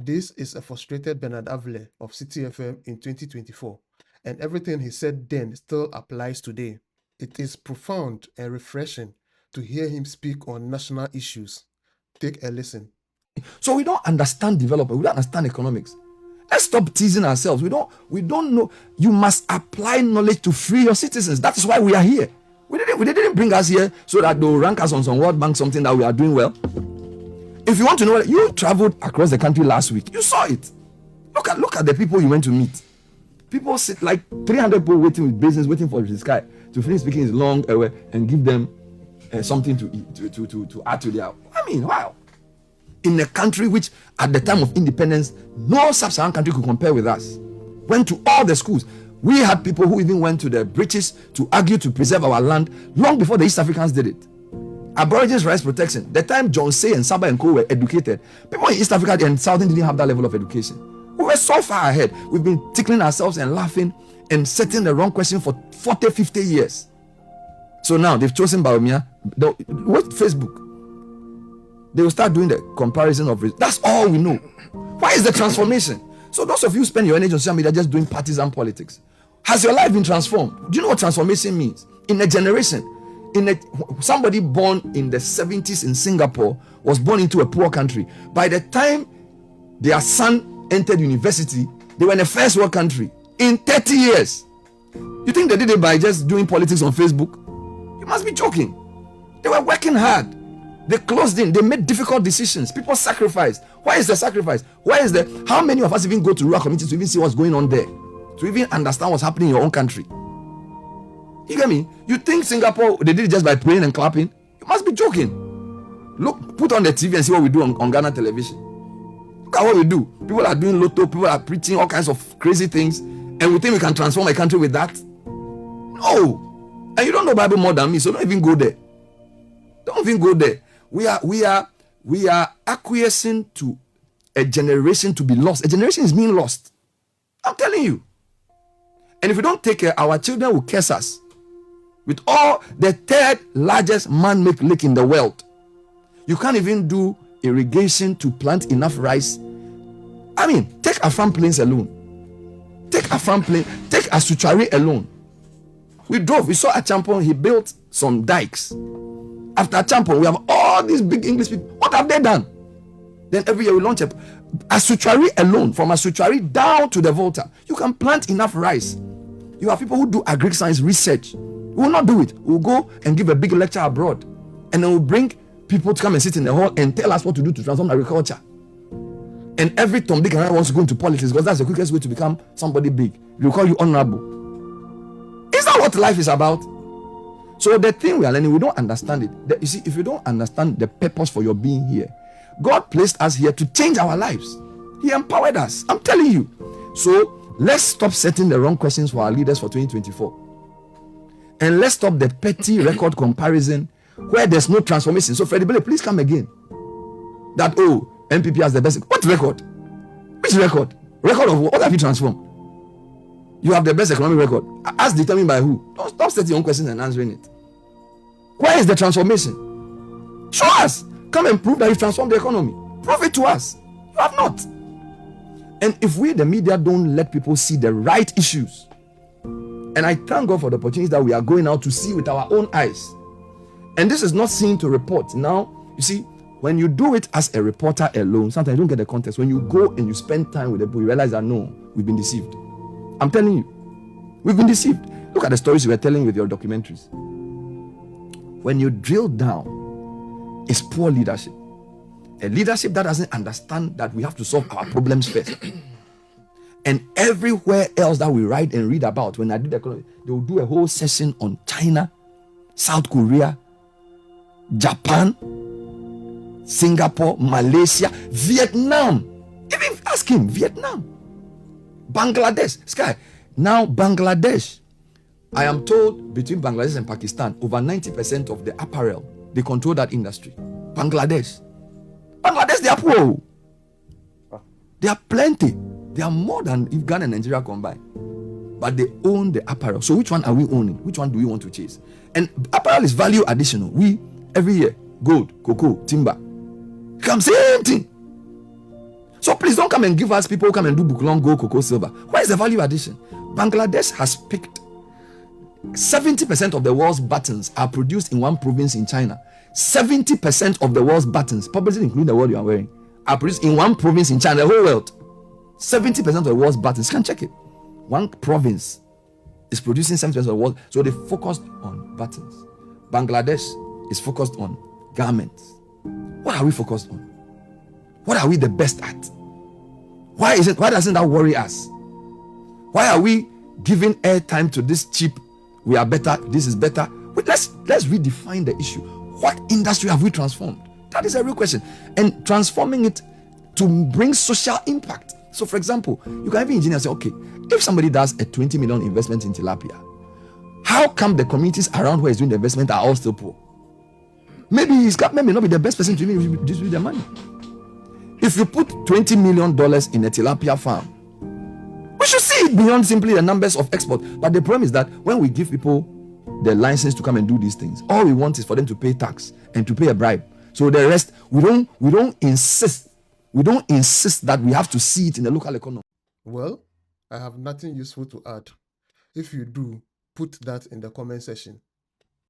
This is a frustrated Bernard Avle of CTFM in 2024, and everything he said then still applies today. It is profound and refreshing to hear him speak on national issues. Take a listen. So we don't understand development, we don't understand economics. Let's stop teasing ourselves. We don't know. You must apply knowledge to free your citizens. That is why we are here. They didn't bring us here so that they'll rank us on some World Bank, something that we are doing well. If you want to know, you traveled across the country last week. You saw it. Look at the people you went to meet. People sit like 300 people waiting with business, waiting for this guy to finish speaking his long away and give them something to eat, to add to their. I mean, wow. In a country which, at the time of independence, no sub-Saharan country could compare with us. Went to all the schools. We had people who even went to the British to argue to preserve our land long before the East Africans did it. Aborigines rights protection. The time John Say and Saba and Co were educated, people in East Africa and Southern didn't have that level of education. We were so far ahead. We've been tickling ourselves and laughing and setting the wrong question for 40, 50 years. So now they've chosen Baumia. What Facebook? They will start doing the comparison of it. That's all we know. Why is the transformation? So those of you who spend your energy on social media just doing partisan politics, has your life been transformed? Do you know what transformation means? In a generation, somebody born in the 70s in Singapore was born into a poor country. By the time their son entered university, they were in a first world country. In 30 years. You think they did it by just doing politics on Facebook? You must be joking. They were working hard. They closed in. They made difficult decisions. People sacrificed. Why is the sacrifice? How many of us even go to rural communities to even see what's going on there? To even understand what's happening in your own country? You get me? You think Singapore, they did it just by praying and clapping? You must be joking. Look, put on the TV and see what we do on Ghana television. Look at what we do. People are doing lotto. People are preaching all kinds of crazy things. And we think we can transform a country with that? No. And you don't know Bible more than me, so don't even go there. Don't even go there. We are acquiescing to a generation to be lost. A generation is being lost. I'm telling you. And if we don't take care, our children will curse us. With all the third largest man-made lake in the world, you can't even do irrigation to plant enough rice. I mean, take Afram Plains alone. Take Asuchari alone. We saw a champion, he built some dikes. After Champon, we have all these big English people. What have they done? Then every year we launch a Asuchari alone, from Asuchari down to the Volta. You can plant enough rice. You have people who do agri science research. We will not do it. We'll go and give a big lecture abroad. And then we'll bring people to come and sit in the hall and tell us what to do to transform agriculture. And every Tom, Dick and I wants to go into politics because that's the quickest way to become somebody big. We'll call you honorable. Is that what life is about? So the thing we are learning, we don't understand it. You see, if you don't understand the purpose for your being here, God placed us here to change our lives. He empowered us. I'm telling you. So let's stop setting the wrong questions for our leaders for 2024. And let's stop the petty record comparison where there's no transformation. So Freddie Bele, please come again. That, NPP has the best. What record? Which record? Record of what have you transformed? You have the best economic record. As determined by who? Don't stop setting your own questions and answering it. Where is the transformation? Show us. Come and prove that you transformed the economy. Prove it to us. You have not. And if we, the media, don't let people see the right issues, and I thank God for the opportunities that we are going out to see with our own eyes. And this is not seen to report. Now, you see, when you do it as a reporter alone, sometimes you don't get the context. When you go and you spend time with the people, you realize that no, we've been deceived. I'm telling you, we've been deceived. Look at the stories you were telling with your documentaries. When you drill down, it's poor leadership. A leadership that doesn't understand that we have to solve our problems first. And everywhere else that we write and read about, when I did the economy, they will do a whole session on China, South Korea, Japan, Singapore, Malaysia, Vietnam. Even ask him, Vietnam. Bangladesh, Sky. Now Bangladesh, I am told between Bangladesh and Pakistan, over 90% of the apparel, they control that industry. Bangladesh, they are poor. They are plenty. They are more than if Ghana and Nigeria combined. But they own the apparel. So which one are we owning? Which one do we want to chase? And apparel is value additional. We, every year, gold, cocoa, timber, come same thing. So please don't come and give us people who come and do Bukulong gold, cocoa, silver. Where is the value addition? Bangladesh has picked 70% of the world's buttons are produced in one province in China. 70% of the world's buttons, probably including the one you are wearing, are produced in one province in China, the whole world. 70% of the world's buttons, you can check it. One province is producing 70% of the world, so they focused on buttons. Bangladesh is focused on garments. What are we focused on? What are we the best at? Why doesn't that worry us? Why are we giving airtime to this cheap? We are better. This is better. Wait, let's redefine the issue. What industry have we transformed? That is a real question. And transforming it to bring social impact. So, for example, you can have an engineer say, okay, if somebody does a 20 million investment in tilapia, how come the communities around where he's doing the investment are all still poor? Maybe his government may not be the best person to distribute the money. If you put $20 million in a tilapia farm, we should see it beyond simply the numbers of export. But the problem is that when we give people the license to come and do these things, all we want is for them to pay tax and to pay a bribe. So the rest, we don't insist that we have to see it in the local economy. Well, I have nothing useful to add. If you do, put that in the comment section.